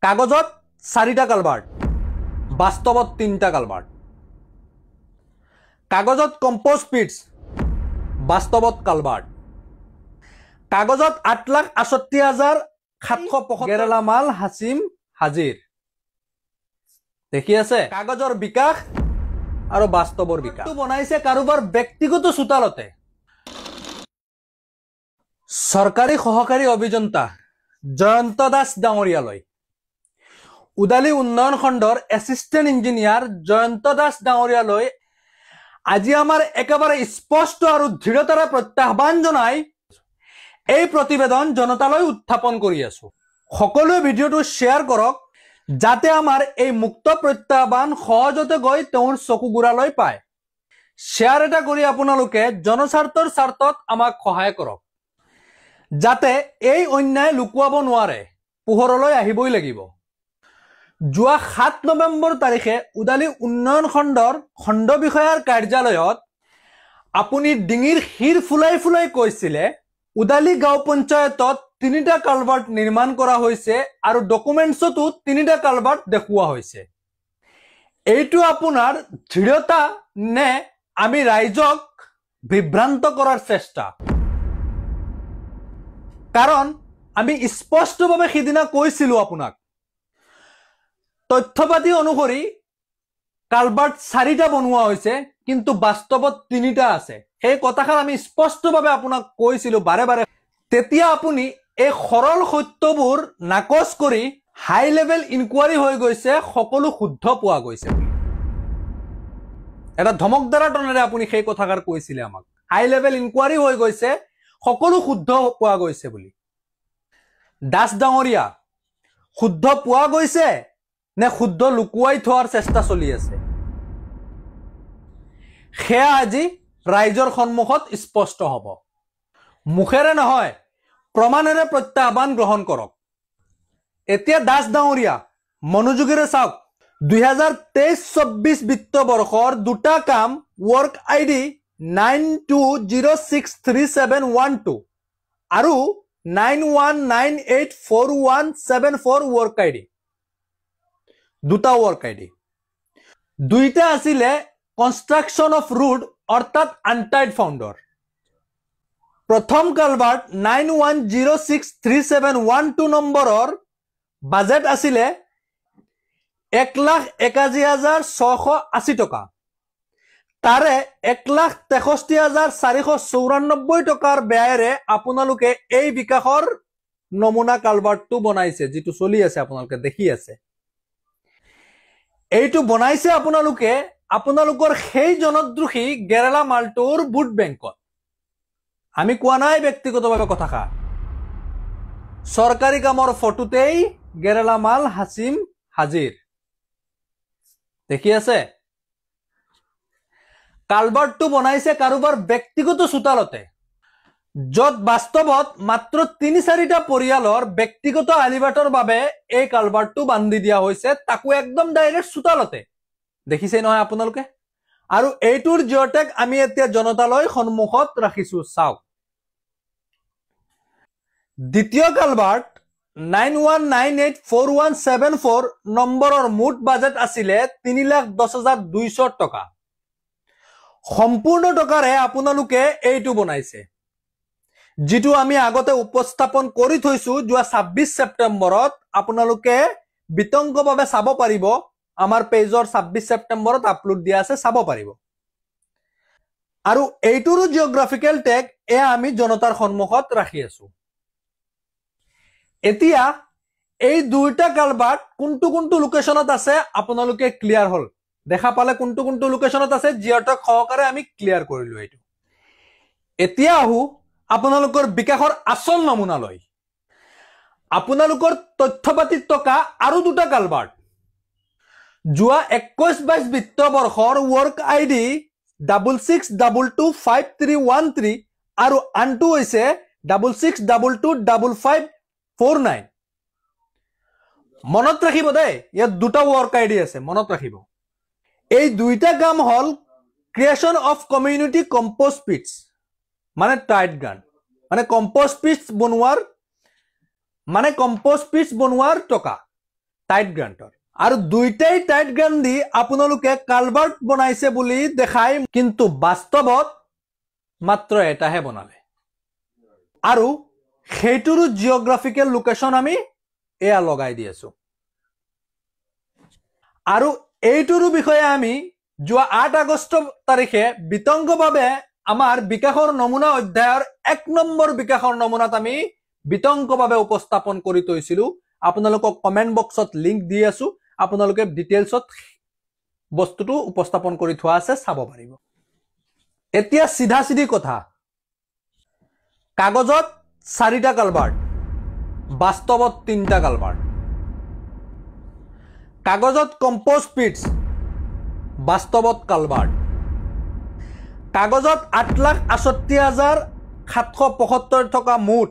কাগজত 4টা কালভাৰ্ট বাস্তৱত 3টা কালভাৰ্ট কাগজত কম্পোজ পিটছ বাস্তৱত কালভাৰ্ট কাগজত 8,68,775 গেৰালামাল হাছিম হাজিৰ দেখি আছে কাগজৰ বিকাশ আৰু বাস্তৱৰ বিকাশ বনাইছে কাৰোবাৰ ব্যক্তিগত চোতালতে সৰকাৰি সহকাৰী অভিযন্তা জয়ন্ত দাস ডাঙৰিয়ালৈ উদালি উন্নয়ন খণ্ডৰ এসিস্টেন্ট ইঞ্জিনিয়াৰ জয়ন্ত দাস ডাঙৰিয়ালৈ আজি আমাৰ একেবাৰে স্পষ্ট আৰু দৃঢ়তাৰে প্ৰত্যাহ্বান জনাই এই প্ৰতিবেদন জনতালৈ উত্থাপন কৰি আছো সকলোৱে ভিডিঅটো শেয়াৰ কৰক যাতে আমাৰ এই মুক্ত প্ৰত্যাহ্বান সহজতে গৈ তেওঁৰ চকুগুৰালৈ পায় শেয়াৰ এটা কৰি আপোনালোকে জনস্বাৰ্থৰ স্বাৰ্থত আমাক সহায় কৰক যাতে এই অন্যায় লুকুৱাব নোৱাৰে পোহৰলৈ আহিবই লাগিব যোৱা 7 নৱেম্বৰ তাৰিখে উদালি উন্নয়ন খণ্ডৰ খণ্ড বিষয়াৰ কাৰ্যালয়ত আপুনি ডিঙিৰ হিৰ ফুলাই ফুলাই কৈছিলে উদালি গাঁও পঞ্চায়তত 3টা কালভাৰ্ট নিৰ্মাণ কৰা হৈছে আৰু ডকুমেন্টছতো 3টা কালভাৰ্ট দেখুওৱা হৈছে এইটো আপোনাৰ দৃঢ়তা নে আমি ৰাইজক বিভ্ৰান্ত কৰাৰ চেষ্টা কাৰণ আমি স্পষ্টভাৱে সিদিনা কৈছিলো আপোনাক তথ্যপাতি অনুসৰি কালভাৰ্ট 4টা বনোৱা হৈছে কিন্তু বাস্তৱত 3টা আছে সেই কথাখান আমি স্পষ্টভাৱে আপোনাক কৈছিলো বাৰে বাৰে তেতিয়া আপুনি এই সৰল সত্যবোৰ নাকচ কৰি হাই লেভেল ইনকুৱাৰী হৈ গৈছে সকলো শুদ্ধ পোৱা গৈছে এটা ধমকদাৰ টনেৰে আপুনি সেই কথাকাৰ কৈছিলে আমাক হাই লেভেল ইনকুৱাৰী হৈ গৈছে সকলো শুদ্ধ পোৱা গৈছে বুলি দাস ডাঙৰীয়া শুদ্ধ পোৱা গৈছে নে শুদ্ধ লুকুৱাই থোৱাৰ চেষ্টা চলি আছে হেয়া আজি ৰাইজৰ সন্মুখত স্পষ্ট হ'ব মুখেৰে নহয় প্ৰমাণেৰে প্ৰত্যাহ্বান গ্ৰহণ কৰক এতিয়া দাস ডাঙৰীয়া মনোযোগেৰে চাওক 2023-24 বিত্ত বৰ্ষৰ দুটা কাম ৱৰ্ক আইডি 92063712 আৰু 91984174 ৱৰ্ক আইডি দুটা ৱৰ্ক আইডি দুইটা আছিলে কনষ্ট্ৰাকচন অফ ৰোড অৰ্থাৎ আনটাইড ফাউণ্ডৰ প্ৰথম কালভাৰ্ট 91063712 নম্বৰৰ বাজেট আছিলে 1,81,680 টকা তাৰে 1,63,494 টকাৰ ব্যয়েৰে আপোনালোকে এই বিকাশৰ নমুনা কালভাৰ্টটো বনাইছে যেটো চলি আছে আপোনালোকে দেখি আছে এইটো বনাইছে আপোনালোকৰ সেই জনদ্ৰোহী গেৰালা মালটোৰ বুট বেংকত আমি কোৱা নাই ব্যক্তিগতভাৱে কথাকা সৰকাৰি কামৰ ফটোতেই গেৰালা মাল হাছিম হাজিৰ দেখি আছে কালভাৰ্টটো বনাইছে কাৰোবাৰ ব্যক্তিগত চোতালতে যত বাস্তৱত মাত্ৰ 3-4টা পৰিয়ালৰ ব্যক্তিগত আলিবাটৰ বাবে এই কালভাৰ্টটো বান্ধি দিয়া হৈছে তাকো একদম ডাইৰেক্ট চোতালতে দেখিছে নহয় আপোনালোকে আৰু এইটোৰ জিঅ'টেগ আমি এতিয়া জনতালৈ সন্মুখত ৰাখিছো চাওক দ্বিতীয় কালভাৰ্ট 91984174 নম্বৰৰ মুঠ বাজেট আছিলে 3,10,200 টকা সম্পূৰ্ণ টকাৰে আপোনালোকে এইটো বনাইছে যেটো আমি আগতে উপস্থাপন কৰি থৈছো যোৱা 26 ছেপ্টেম্বৰত আপোনালোকে বিতংকভাৱে চাব পাৰিব আমাৰ পেজৰ 26 ছেপ্টেম্বৰত আপলোড দিয়া আছে চাব পাৰিব আৰু এইটোৰ জিওগ্ৰাফিকেল টেগ আমি জনতাৰ সন্মুখত ৰাখি আছো এতিয়া এই দুইটা কালভাৰ্ট কোনটো লোকেশনত আছে আপোনালোকে ক্লিয়াৰ হল দেখা পালে কোনটো লোকেশনত আছে জিঅ'টেগ সহকাৰে আমি ক্লিয়াৰ কৰিলো এইটো এতিয়া আহু আপোনালোকৰ বিকাশৰ আসল নমুনালৈ আপোনালোকৰ তথ্যপাতি টকা আৰু দুটা কালভাৰ্ট যোৱা 21-22 বিত্ত বৰ্ষৰ ৱৰ্ক আইডি 66225313 আৰু আনটো হৈছে 66225549 মনত ৰাখিব দেই ইয়াত দুটা ৱৰ্ক আইডি আছে মনত ৰাখিব এই দুইটা কাম হল ক্ৰিয়েচন অফ কমিউনিটি কম্পোজ পিটছ মানে টাইট গান মানে কম্পোজ পিটছ বনোৱাৰ টকা টাইট গ্ৰান্টৰ আৰু দুইটাই টাইট গ্ৰান্ট দি আপোনালোকে কালভাৰ্ট বনাইছে বুলি দেখাই কিন্তু বাস্তৱত মাত্ৰ এটাহে বনালে আৰু সেইটোৰো জিঅগ্ৰাফিকেল লোকেশন আমি এয়া লগাই দি আছো আৰু এইটোৰো বিষয়ে আমি যোৱা 8 আগষ্ট তাৰিখে বিতংগভাৱে আমাৰ বিকাশৰ নমুনা অধ্যায়ৰ 1 নম্বৰ বিকাশৰ নমুনাত আমি বিতংগভাৱে উপস্থাপন কৰি থৈছিলো আপোনালোকক কমেন্ট বক্সত লিংক দি আছো আপোনালোকে ডিটেইলছত বস্তুটো উপস্থাপন কৰি থোৱা আছে চাব পাৰিব এতিয়া সিধা সিধি কথা কাগজত 4টা কালভাৰ্ট বাস্তৱত 3টা কালভাৰ্ট কাগজত কম্পোজ পিটস বাস্তৱত কালভাৰ্ট কাগজত 8,68,775 টকা মুঠ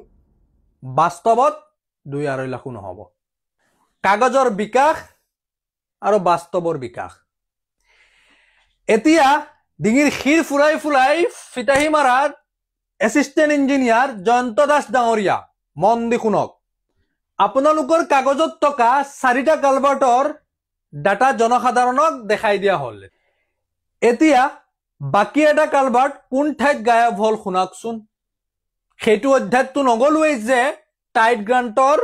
বাস্তৱত 2.5 লাখ নহব কাগজৰ বিকাশ আৰু বাস্তৱৰ বিকাশ এতিয়া ডিঙিৰ খিৰ ফুৰাই ফুৰাই ফিটাহি মাৰাত এসিস্টেন্ট ইঞ্জিনিয়াৰ জয়ন্ত দাস ডাঙৰীয়া মন দি শুনক আপোনালোকৰ কাগজত টকা 4টা কালভাৰ্টৰ ডাটা জনসাধাৰণক দেখাই দিয়া হল এতিয়া বাকি এটা কালভাৰ্ট কোন ঠাইত গায়ব হল শুনাকচোন সেইটো অধ্যায়টো নগলুৱে যে টাইট গ্ৰান্টৰ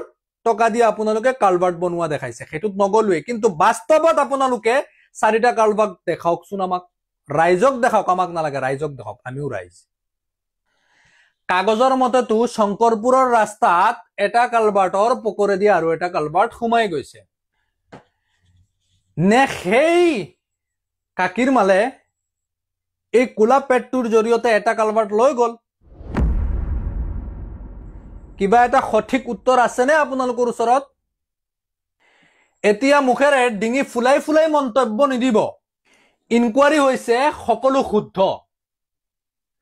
টকা দি আপোনালোকে কালভাৰ্ট বনোৱা দেখাইছে হেতুত নগলুৱে কিন্তু বাস্তৱত আপোনালোকে 4টা কালভাৰ্ট দেখাওকচোন আমাক ৰাইজক দেখাওক আমাক নালাগে ৰাইজক দেখাওক আমিও ৰাইজ কাগজৰ মতেতো শংকৰপুৰৰ ৰাস্তাত এটা কালভাৰ্টৰ পকৰেদি আৰু এটা কালভাৰ্ট সোমাই গৈছে নে সেই কাকিৰ মালে এই কোলা পেটটোৰ জৰিয়তে এটা কালভাৰ্ট লৈ গল কিবা এটা সঠিক উত্তৰ আছে নে আপোনালোকৰ ওচৰত এতিয়া মুখেৰে ডিঙি ফুলাই ফুলাই মন্তব্য নিদিব ইনকুৱাৰী হৈছে সকলো শুদ্ধ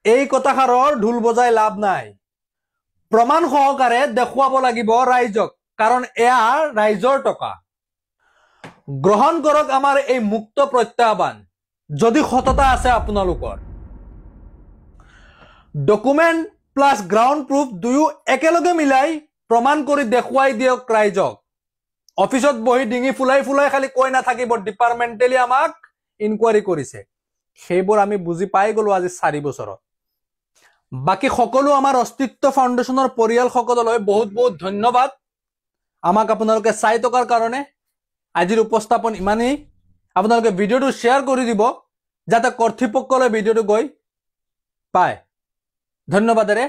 এই কথাষাৰৰ ঢোল বজাই লাভ নাই প্ৰমাণ সহকাৰে দেখুৱাব লাগিব ৰাইজক কাৰণ এয়া ৰাইজৰ টকা গ্ৰহণ কৰক আমাৰ এই মুক্ত প্ৰত্যাহ্বান যদি সততা আছে আপোনালোকৰ ডকুমেন্ট প্লাস গ্ৰাউণ্ড প্ৰুফ দুয়ো একেলগে মিলাই প্ৰমাণ কৰি দেখুৱাই দিয়ক ৰাইজক অফিসত বহি ডিঙি ফুলাই ফুলাই খালি কৈ নাথাকিব ডিপাৰ্টমেণ্টেলি আমাক ইনকুৱাৰী কৰিছে সেইবোৰ আমি বুজি পাই গলো আজি 4 বছৰত বাকি সকলো আমাৰ অস্তিত্ব ফাউণ্ডেশ্যনৰ পৰিয়াল সকললৈ বহুত বহুত ধন্যবাদ আমাক আপোনালোকে চাই টকাৰ কাৰণে আজিৰ উপস্থাপন ইমানেই আপোনালোকে ভিডিওটো শেয়াৰ কৰি দিব যাতে কৰ্তৃপক্ষলৈ ভিডিওটো গৈ পায় ধন্যবাদেৰে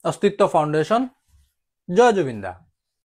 অস্তিত্ব ফাউণ্ডেশ্যন জয় জুবিন দা